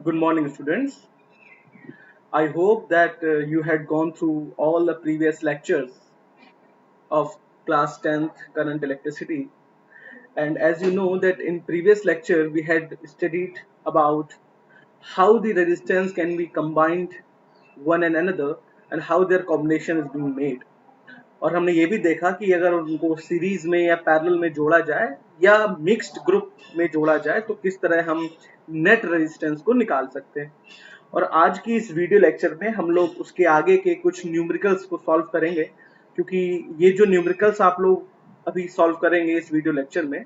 Good morning, students. I hope that you had gone through all the previous lectures of class 10th current electricity. And as you know that in previous lecture we had studied about how the resistance can be combined one and another and how their combination is being made. और हमने ये भी देखा कि अगर उनको series में या पैरेलल में जोड़ा जाए या मिक्स्ड ग्रुप में जोड़ा जाए तो किस तरह हम नेट रेजिस्टेंस को निकाल सकते हैं। और आज की इस वीडियो लेक्चर में हम लोग उसके आगे के कुछ न्यूमेरिकल्स को सॉल्व करेंगे, क्योंकि ये जो न्यूमेरिकल्स आप लोग अभी सॉल्व करेंगे इस वीडियो लेक्चर में,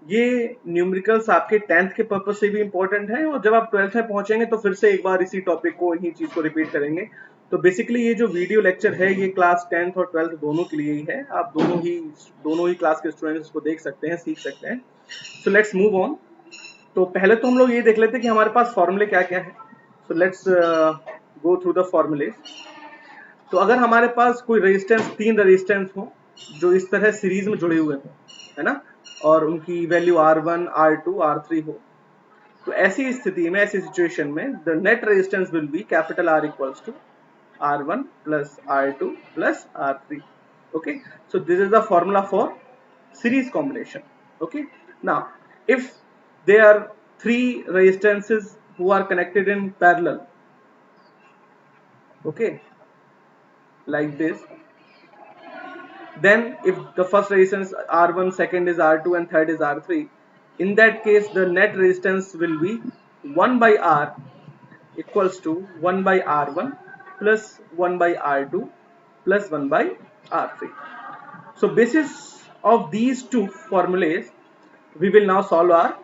ये न्यूमेरिकल्स आपके 10th के पर्पज से भी इंपॉर्टेंट है और जब आप 12th में पहुंचेंगे तो फिर से एक बार इसी टॉपिक को, इन्हीं चीज को रिपीट करेंगे। तो बेसिकली ये जो वीडियो लेक्चर है ये क्लास 10th और 12th दोनों के लिए ही है। आप दोनों ही क्लास के स्टूडेंट्स इसको देख सकते हैं, सीख सकते हैं। So let's move on. तो पहले तो हम लोग ये देख लेते हैं कि हमारे पास फॉर्मूले क्या क्या है। So let's go through the फॉर्मूले। तो अगर हमारे पास कोई रेजिस्टेंस, 3 रेजिस्टेंस हो जो इस तरह सीरीज में जुड़े हुए हो, है ना, और उनकी वैल्यू R1, R2, R3 हो, तो ऐसी स्थिति में, ऐसी सिचुएशन में the net resistance will be capital R equals to R1 plus R2 plus R3. Okay, so this is the formula for series combination. Okay, now if there are 3 resistances who are connected in parallel, okay, like this, then if the first resistance R1, second is R2 and third is R3, in that case the net resistance will be 1 by R equals to 1 by R1 plus 1 by R2 plus 1 by R3. So basis of these two formulas, we will now solve our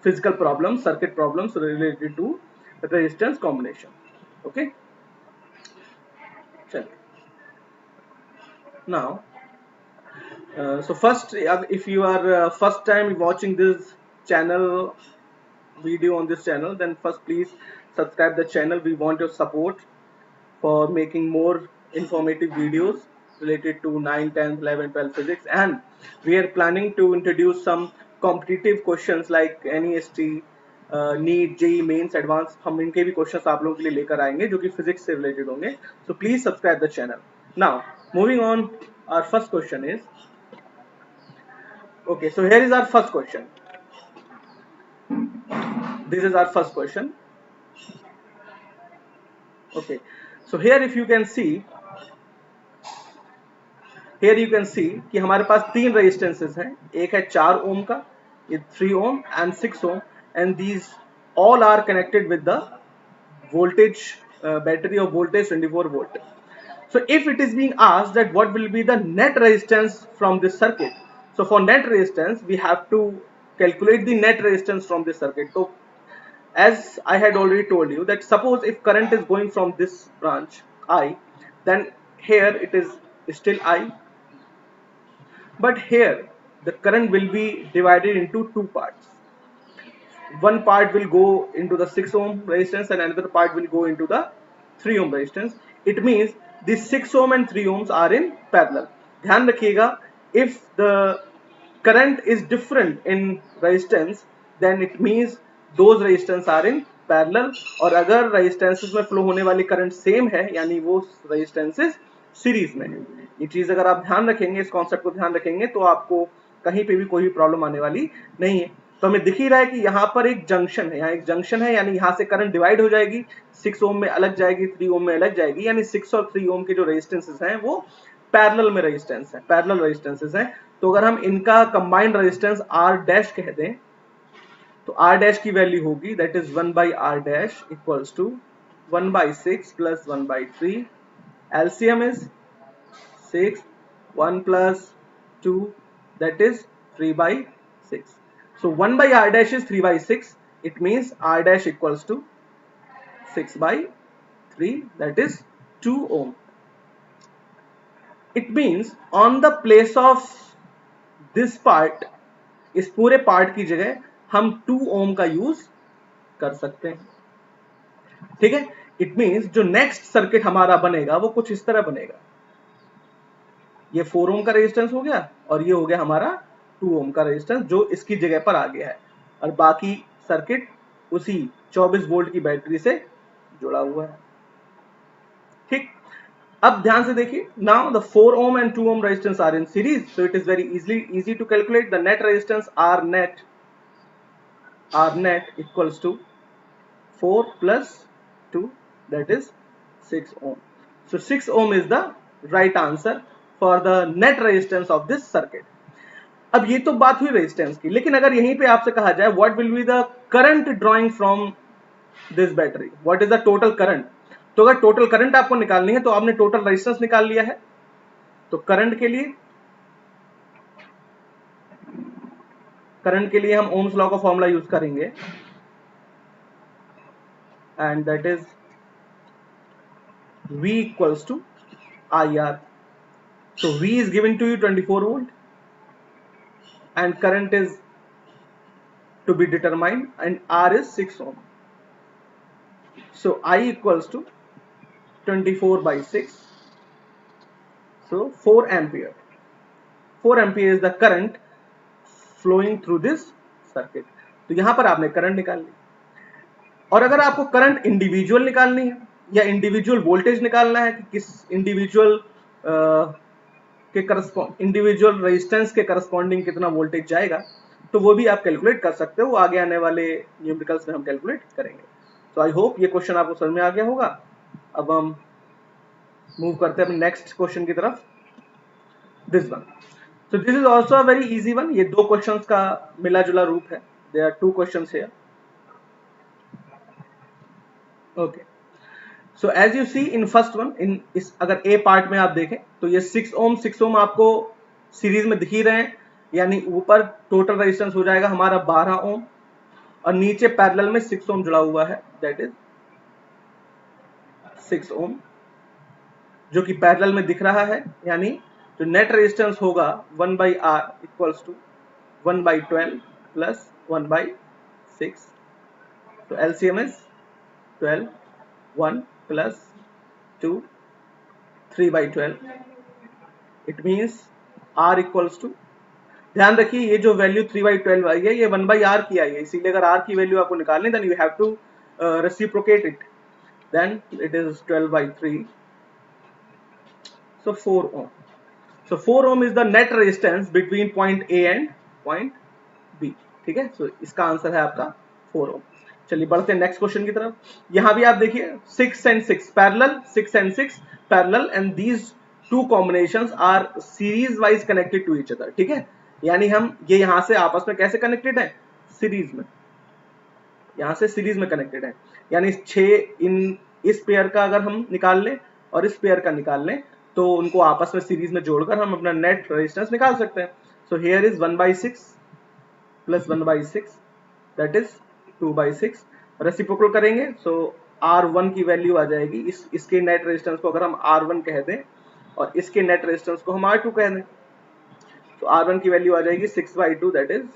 physical problems, circuit problems related to resistance combination. Okay. Now, so first, if you are first time watching this channel, video on this channel, then first please subscribe the channel. We want your support for making more informative videos related to 9, 10, 11, 12 physics, and we are planning to introduce some competitive questions like NEST, NEET, JEE mains, advance, हम इनके भी questions आप लोगों के लिए लेकर आएंगे जो कि फिजिक्स से रिलेटेड होंगे। So please subscribe the channel. Now moving on, our first question is, okay, so here is our first question. This is our first question. Okay, so here if you can see, here you can see कि हमारे पास 3 resistances हैं। एक है 4 ओम का, ये 3 ohm and 6 ohm, and these all are connected with the voltage battery of voltage 24 volt. So if it is being asked that what will be the net resistance from this circuit, so for net resistance we have to calculate the net resistance from this circuit. So as I had already told you that suppose if current is going from this branch I, then here it is still I, but here the current will be divided into two parts. One part will go into the 6 ohm resistance and another part will go into the 3 ohm resistance. It means the 6 ohm and 3 ohms are in parallel. ध्यान रखिएगा, if the current is different in resistance, then it means those resistance are in parallel, और अगर resistances में flow होने वाली current same है यानी वो resistances सीरीज में है। ये चीज अगर आप ध्यान रखेंगे, इस कॉन्सेप्ट को ध्यान रखेंगे, तो आपको कहीं पे भी कोई भी प्रॉब्लम आने वाली नहीं है। तो हमें दिख ही रहा है कि यहाँ पर एक जंक्शन है, यहाँ एक जंक्शन है, यानी यहाँ से करंट डिवाइड हो जाएगी, 6 ओम में अलग जाएगी, 3 ओम में अलग जाएगी, यानी 6 और 3 ओम के जो रेजिस्टेंसेस हैं वो पैरेलल में रेजिस्टेंस है, पैरेलल रेजिस्टेंसेस हैं। तो अगर हम इनका कंबाइंड रेजिस्टेंस R डैश कह दें तो R डैश की वैल्यू होगी that is 1 by R dash equals to 1 by 6 plus 1 by 3, LCM is 6, 1 plus 2, that is 3 by 6. So 1 by R dash is 3 by 6. It means R dash equals to 6 by 3, that is 2 ohm. It means on the place of this part, इस पूरे part की जगह हम 2 ओम का use कर सकते हैं। ठीक है, इट मींस जो नेक्स्ट सर्किट हमारा बनेगा वो कुछ इस तरह बनेगा। ये 4 ओम का रेजिस्टेंस हो गया और ये हो गया हमारा 2 ओम का रेजिस्टेंस जो इसकी जगह पर आ गया है, और बाकी सर्किट उसी 24 वोल्ट की बैटरी से जुड़ा हुआ है। ठीक, अब ध्यान से देखिए, now the 4 ohm and 2 ohm resistance are in series, so it is very easy to calculate the net resistance R net equals to 4 plus 2, that is 6 ohm. So 6 ohm is the right answer for the net resistance of this circuit. अब ये तो बात हुई resistance की, लेकिन अगर यहीं पे आपसे कहा जाए what will be the current drawing from this battery, what is the total current, तो अगर टोटल करंट आपको निकालनी है तो आपने टोटल रेजिस्टेंस निकाल लिया है। तो करंट के लिए हम ओम्स लॉ का फॉर्मूला यूज करेंगे, and that is V equals to IR. So V is given to you 24 volt and current is to be determined and R is 6 ohm. So I equals to 24 by 6. So 4 ampere. 4 ampere is the current flowing through this circuit. तो यहां पर आपने current निकाल ली। और अगर आपको current individual निकालनी है या इंडिविजुअल वोल्टेज निकालना है कि किस इंडिविजुअल इंडिविजुअल रेजिस्टेंस के करस्पॉन्डिंग कितना वोल्टेज जाएगा, तो वो भी आप कैलकुलेट कर सकते हो। वो आगे आने वाले न्यूमेरिकल्स में हम कैलकुलेट करेंगे। तो आई होप ये क्वेश्चन आपको समझ में आ गया होगा। अब हम मूव करते हैं नेक्स्ट क्वेश्चन की तरफ, this one. So this is also a very easy one. ये दो क्वेश्चंस का मिला जुला रूप है। There are two questions here. Okay. So as you see in first one, in इस अगर A पार्ट में आप देखें तो ये 6 ओम आपको सीरीज में दिख ही रहे हैं, यानी ऊपर टोटल रेजिस्टेंस हो जाएगा हमारा 12 ओम और नीचे पैरेलल में 6 ओम जुड़ा हुआ है, दैट इज 6 ओम जो कि पैरेलल में दिख रहा है। यानी जो नेट रेजिस्टेंस होगा 1 by R equals to 1 by 12 plus 1 by 6। तो LCM is 12, 1 plus 2, 3 by 12। It means R equals to, ध्यान रखिए ये जो वैल्यू 3 बाई 12 आई है ये 1 बाई आर की आई है, इसीलिए अगर आर की वैल्यू आपको निकालनी then you have to reciprocate it, then it is 12 by 3, so 4 ohm. So 4 ohm is the net resistance between point A and point B. ठीक है, so इसका आंसर है आपका 4 ohm। चलिए बढ़ते हैं नेक्स्ट क्वेश्चन की तरफ। यहां भी आप देखिए 6 and 6 parallel, 6 and 6 parallel and these two combinations are series wise connected to each other. ठीक है, यानी हम ये यहां से आपस में कैसे कनेक्टेड है, सीरीज में, यहां से सीरीज में कनेक्टेड है। यानी 6 इन इस पेयर का अगर हम निकाल लें और इस पेयर का निकाल लें तो उनको आपस में सीरीज में जोड़कर हम अपना नेट रेजिस्टेंस निकाल सकते हैं। सो here is 1 by 6 plus 1 by 6 that is 2 by 6। Reciprocal करेंगे सो R1 की वैल्यू आ जाएगी, इसके नेट रेजिस्टेंस को अगर हम R1 कह दें और इसके नेट रेजिस्टेंस को हम R2 कह दें तो R1 की वैल्यू आ जाएगी 6 by 2 that is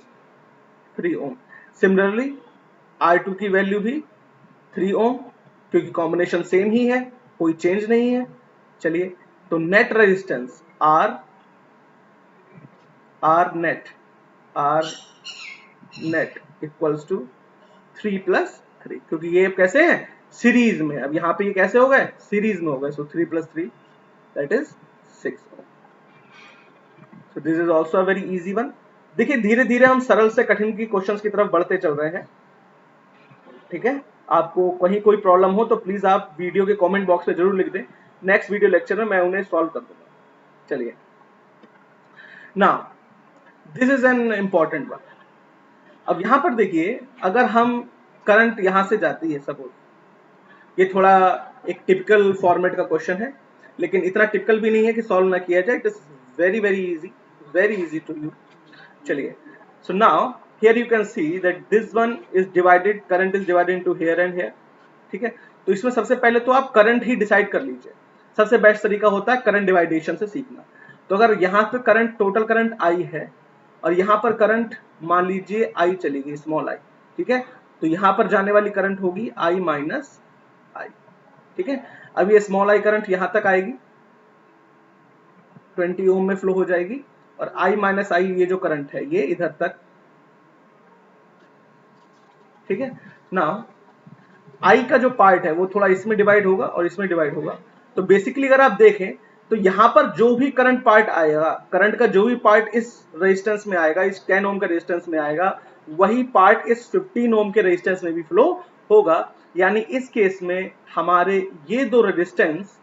3 ohm. Similarly R2 की वैल्यू भी 3 ओम, क्योंकि कॉम्बिनेशन सेम ही है, कोई चेंज नहीं है। चलिए, तो net resistance R net equals to 3 plus 3, क्योंकि ये कैसे हैं, सीरीज में। अब यहाँ पे ये कैसे हो गए, सीरीज में हो गए। So 3 plus 3 that is 6 ohm. So this is also a very easy one. देखिए धीरे धीरे हम सरल से कठिन की क्वेश्चंस की तरफ बढ़ते चल रहे हैं। ठीक है, आपको कहीं कोई प्रॉब्लम हो तो प्लीज आप वीडियो के कमेंट बॉक्स में जरूर लिख दें, नेक्स्ट वीडियो लेक्चर में मैं उन्हें सॉल्व कर दूंगा। चलिए, now this is an important one. अब यहां पर देखिए, अगर हम करंट यहां से जाती है सपोज, ये थोड़ा एक टिपिकल फॉर्मेट का क्वेश्चन है, लेकिन इतना टिपिकल भी नहीं है कि सॉल्व ना किया जाए। It is very very easy to you. चलिए, so now here you can see that this one is divided, current is divided into here and here। ठीक है, तो इसमें सबसे पहले तो आप करंट ही डिसाइड कर लीजिए। सबसे बेस्ट तरीका होता है करंट डिवाइडेशन से सीखना। तो अगर यहाँ पे करंट, टोटल करंट आई है और यहाँ पर करंट मान लीजिए आई चली गई, स्मॉल आई। ठीक है, तो यहाँ पर जाने वाली करंट होगी आई माइनस आई। ठीक है, अब ये स्मॉल आई करंट यहाँ तक आएगी, 20 ओम में फ्लो हो जाएगी, और आई माइनस आई ये जो करंट है ये इधर तक। ठीक है, नाउ आई का जो पार्ट है वो थोड़ा इसमें डिवाइड होगा और इसमें डिवाइड होगा। तो बेसिकली अगर आप देखें तो यहाँ पर जो भी करंट पार्ट आएगा, करंट का जो भी पार्ट इस रेजिस्टेंस में आएगा, इस 10 ओम के रेजिस्टेंस में आएगा, वही पार्ट इस 15 ओम के रेजिस्टेंस में भी फ्लो होगा। यानी इस केस में हमारे ये दो रेजिस्टेंस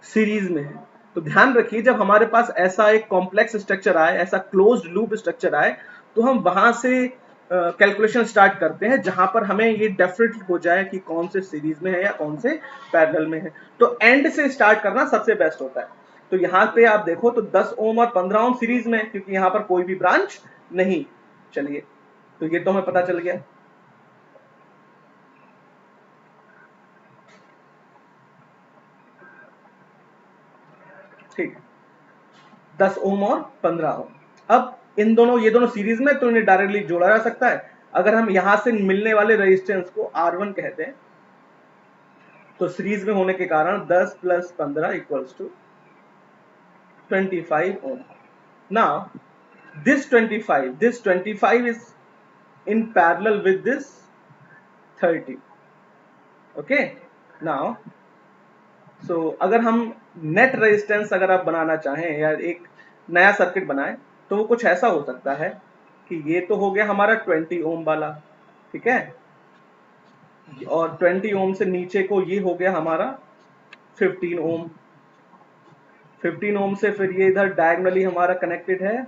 सीरीज में है। तो ध्यान रखिए जब हमारे पास ऐसा एक कॉम्प्लेक्स स्ट्रक्चर आए, ऐसा क्लोज्ड लूप स्ट्रक्चर आए, तो हम वहां से कैलकुलेशन स्टार्ट करते हैं जहां पर हमें ये डेफिनेटली हो जाए कि कौन से सीरीज में है या कौन से पैरेलल में है। तो एंड से स्टार्ट करना सबसे बेस्ट होता है। तो यहाँ पे आप देखो तो 10 ओम और 15 ओम सीरीज में, क्योंकि यहाँ पर कोई भी ब्रांच नहीं। चलिए, तो ये तो हमें पता चल गया। ठीक, 10 ओम और 15 ओम। अब इन दोनों, ये दोनों सीरीज में, तो इन्हें डायरेक्टली जोड़ा जा सकता है। अगर हम यहां से मिलने वाले रेजिस्टेंस को R1 कहते हैं, तो सीरीज में होने के कारण 10 plus 15 equals to 25 ohm. Now, this 25 is in parallel with this 30. Okay. Now, so अगर हम नेट रेजिस्टेंस अगर आप बनाना चाहें या एक नया सर्किट बनाएं, तो वो कुछ ऐसा हो सकता है कि ये तो हो गया हमारा 20 ओम वाला, ठीक है, और 20 ओम से नीचे को ये हो गया हमारा 15 ओम। 15 ओम से फिर ये इधर डायगोनली हमारा कनेक्टेड है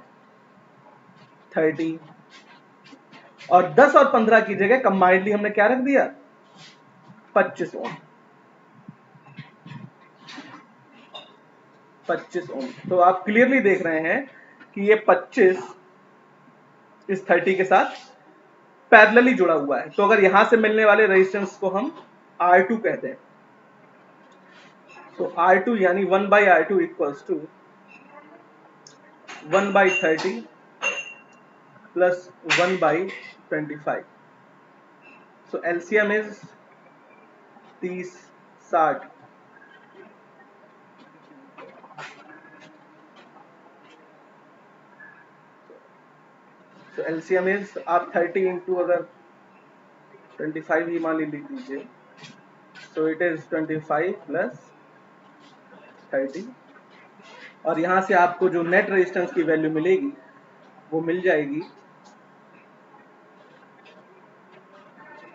30, और 10 और 15 की जगह कंबाइंडली हमने क्या रख दिया, 25 ओम। 25 ओम। तो आप क्लियरली देख रहे हैं कि ये 25 इस 30 के साथ पैरेलली जुड़ा हुआ है। तो अगर यहां से मिलने वाले रेजिस्टेंस को हम R2 कहते हैं, तो R2 यानी 1/R2 equals to 1/30 plus 1/25। So LCM is 30 60। तो एलसीएम इज, आप 30 इंटू अगर 25 ही मान लीजिए, तो इट इज 25 प्लस 30, और यहां से आपको जो नेट रेजिस्टेंस की वैल्यू मिलेगी वो मिल जाएगी,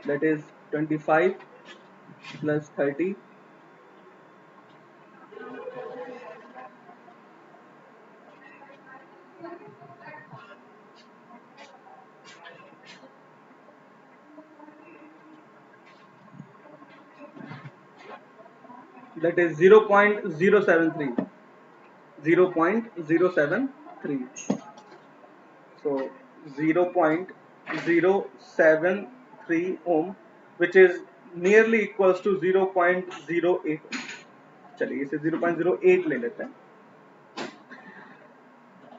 that is 25 plus 30 that is 0.073, 0.073, so 0.073 ohm, which is nearly equals to 0.08। चलिए इसे 0.08 ले लेते हैं।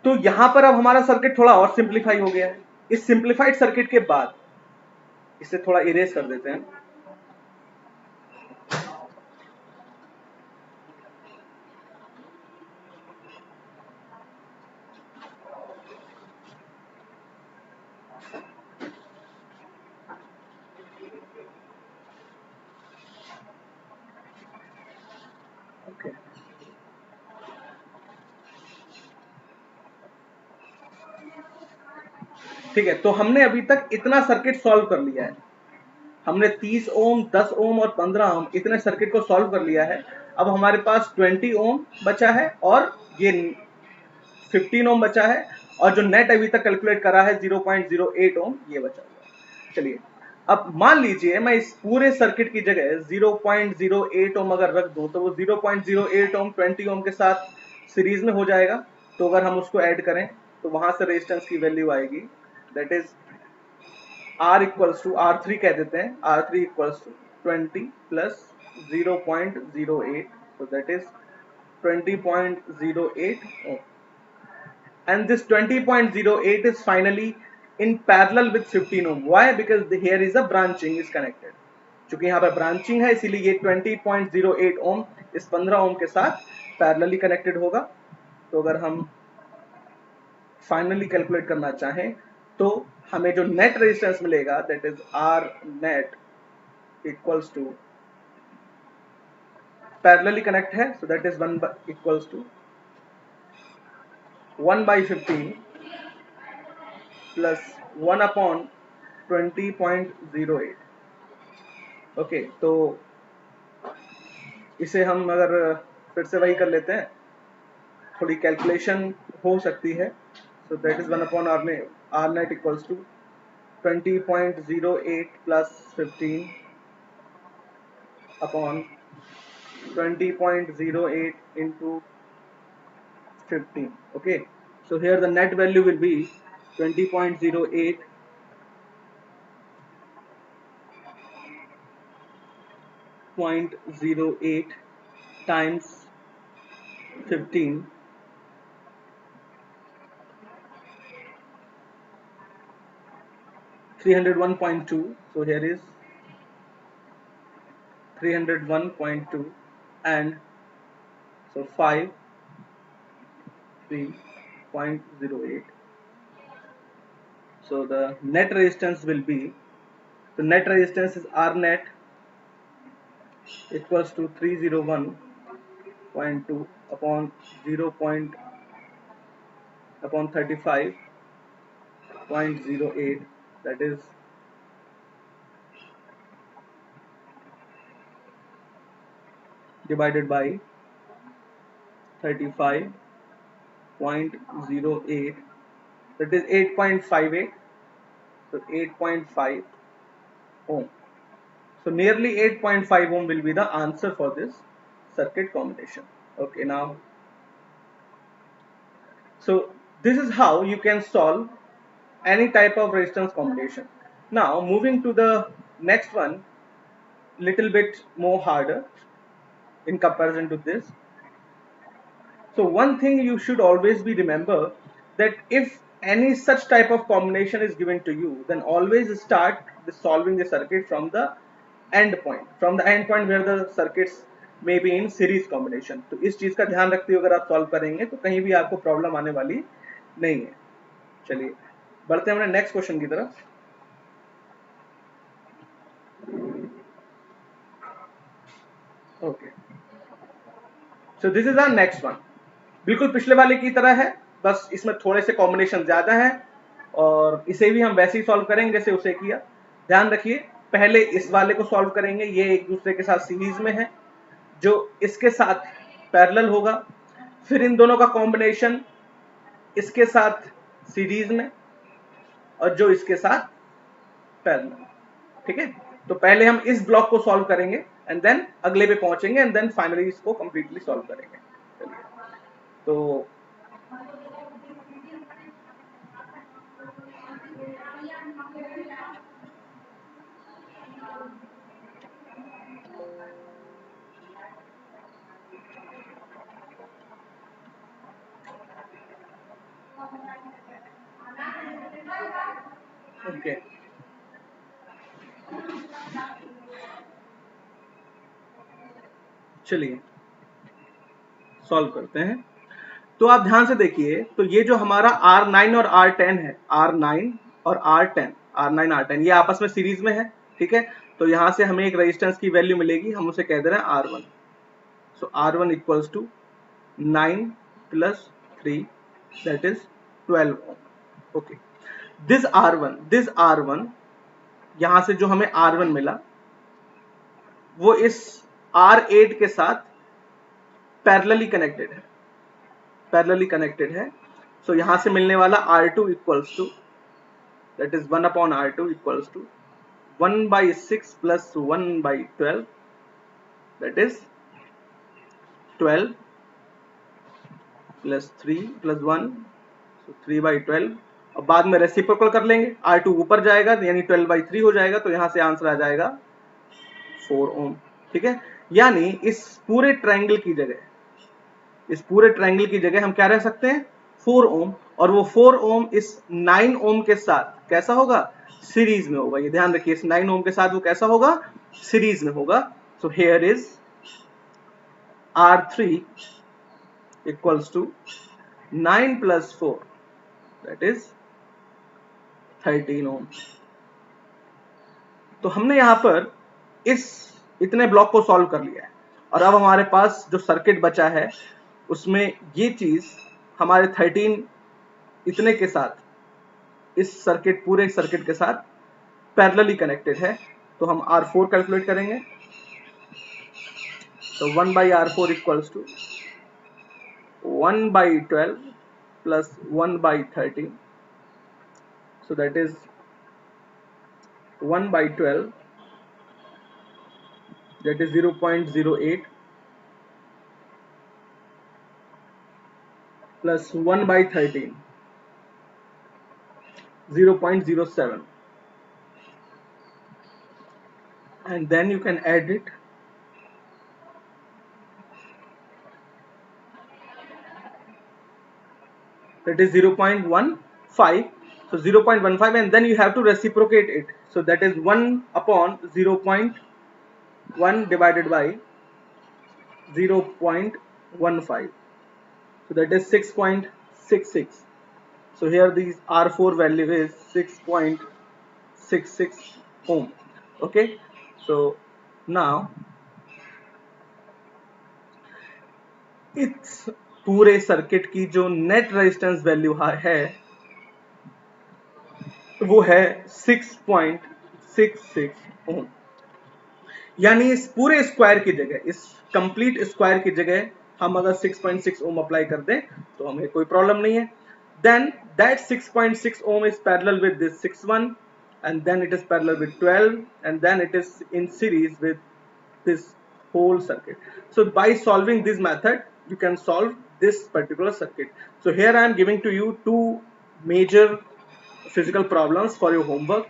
तो यहां पर अब हमारा सर्किट थोड़ा और सिंप्लीफाई हो गया है। इस सिंप्लीफाइड सर्किट के बाद इसे थोड़ा इरेज कर देते हैं। ठीक है, तो हमने अभी तक इतना सर्किट सॉल्व कर लिया है। हमने 30 ओम, 10 ओम और 15 ओम इतने सर्किट को सॉल्व कर लिया है। अब हमारे पास 20 ओम बचा है और ये 15 ओम बचा है, और जो नेट अभी तक कैलकुलेट करा है 0.08 ओम ये बचा हुआ है। चलिए, अब मान लीजिए मैं इस पूरे सर्किट की जगह 0.08 ओम अगर रख दूं, तो वो 0.08 ओम 20 ओम के साथ सीरीज में हो जाएगा। तो अगर हम उसको ऐड करें तो वहां से रेजिस्टेंस की वैल्यू आएगी, that is R equals to R3 कह देते हैं, R3 equals to 20 plus 0.08, so that is 20.08 ohm, and this 20.08 is finally in parallel with 15 ohm. Why? Because here is a branching is connected. चूंकि यहाँ पर branching है इसीलिए ये 20.08 ओम इस 15 ओम के साथ पैरेलली कनेक्टेड होगा। तो अगर हम फाइनली कैलकुलेट करना चाहें तो हमें जो नेट रेजिस्टेंस मिलेगा, that is R net equals to parallelly connect है, so that is 1 equals to 1/15 plus 1/20.08। Okay, तो इसे हम अगर फिर से वही कर लेते हैं, थोड़ी कैलकुलेशन हो सकती है। So that is 1/r net equals to 20.08 plus 15 upon 20.08 into 15. Okay, so here the net value will be 20.08 times 15, 301.2. So here is 301.2 and so 5 3.08. So the net resistance will be, the net resistance is R net equals to 301.2 upon 0. upon 35.08, that is divided by 35.08, that is 8.58, so 8.5 ohm. So nearly 8.5 ohm will be the answer for this circuit combination. Okay, now so this is how you can solve any type of resistance combination. Now moving to the next one, little bit more harder in comparison to this. So one thing you should always be remember, that if any such type of combination is given to you, then always start solving the circuit from the end point, where the circuits may be in series combination. तो इस चीज का ध्यान रखते हुए अगर आप solve करेंगे तो कहीं भी आपको प्रॉब्लम आने वाली नहीं है। चलिए बढ़ते हैं अपने नेक्स्ट क्वेश्चन की तरफ। Okay, so this is our next one. बिल्कुल पिछले वाले की तरह है, बस इसमें थोड़े से कॉम्बिनेशन ज्यादा है और इसे भी हम वैसे ही सॉल्व करेंगे जैसे उसे किया। ध्यान रखिए, पहले इस वाले को सॉल्व करेंगे, ये एक दूसरे के साथ सीरीज में है, जो इसके साथ पैरेलल होगा, फिर इन दोनों का कॉम्बिनेशन इसके साथ सीरीज में और जो इसके साथ पैरेलल। ठीक है, तो पहले हम इस ब्लॉक को सॉल्व करेंगे एंड देन अगले पे पहुंचेंगे एंड देन फाइनली इसको कंप्लीटली सॉल्व करेंगे। चलिए, तो ओके, चलिए सॉल्व करते हैं। तो आप ध्यान से देखिए, तो ये जो हमारा R9 और R10 है, R9 और R10, R9 R10 ये आपस में सीरीज में है। ठीक है, तो यहां से हमें एक रेजिस्टेंस की वैल्यू मिलेगी, हम उसे कह दे रहे हैं R1। So R1 equals to 9 plus 3, that is 12 ohm. Okay, this R1 यहां से जो हमें R1 मिला वो इस R8 के साथ पैरेलली कनेक्टेड है। सो यहां से मिलने वाला R2 equals to, that is 1/R2 equals to 1/6 plus 1/12, that is 12 plus 3 plus 1, so 3/12। अब बाद में रेसिप्रोकल कर लेंगे, R2 ऊपर जाएगा यानी 12/3 हो जाएगा, तो यहां से आंसर आ जाएगा 4 ओम। ठीक है, यानी इस पूरे ट्रायंगल की जगह हम क्या रह सकते हैं, 4 ओम, और वो 4 ओम इस 9 ओम के साथ कैसा होगा, सीरीज में होगा। ये ध्यान रखिए, इस 9 ओम के साथ वो कैसा होगा, सीरीज में होगा। So here is R3 equals to 9 plus 4, that is 13 ohm. तो हमने यहां पर इस इतने ब्लॉक को सॉल्व कर लिया है और अब हमारे पास जो सर्किट बचा है उसमें ये चीज हमारे 13 इतने के साथ इस सर्किट पूरे सर्किट के साथ पैरेलली कनेक्टेड है। तो हम R4 कैलकुलेट करेंगे। तो 1 by R4 equals to 1 by 12 plus 1 by 13. So that is 1 by 12, that is 0.08 plus 1 by 13, 0.07, and then you can add it. That is 0.15. So 0.15, and then you have to reciprocate it. So that is 1 upon 0.1 divided by 0.15. So that is 6.66. So here these R4 value is 6.66 ohm. Okay, so now इस पूरे circuit की जो net resistance value है वो है 6.66 ओम। यानी इस पूरे स्क्वायर की जगह, इस कंप्लीट स्क्वायर की जगह हम अगर 6.6 ओम अप्लाई कर दें तो हमें कोई प्रॉब्लम नहीं है। Then that 6.6 ohm is parallel with this 6.1, and then it is parallel with 12, and then it is in series with this whole circuit. So by solving this method you can solve this particular circuit. So here I am giving to you two major physical problems for your homework.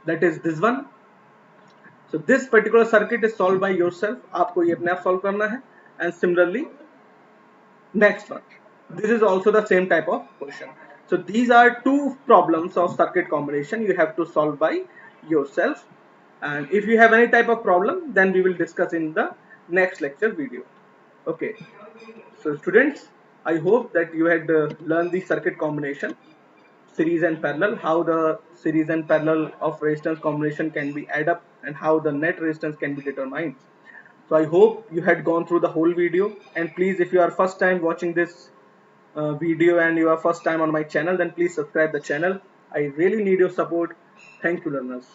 That is this one. So this particular circuit is solved by yourself. आपको ये अपने आप solve करना है. And similarly next one, this is also the same type of question. So these are two problems of circuit combination you have to solve by yourself, and if you have any type of problem then we will discuss in the next lecture video. Okay, so students, I hope that you had learned the circuit combination, series and parallel, how the series and parallel of resistance combination can be add up and how the net resistance can be determined. So I hope you had gone through the whole video, and please, if you are first time watching this video and you are first time on my channel, then please subscribe the channel. I really need your support. Thank you, learners.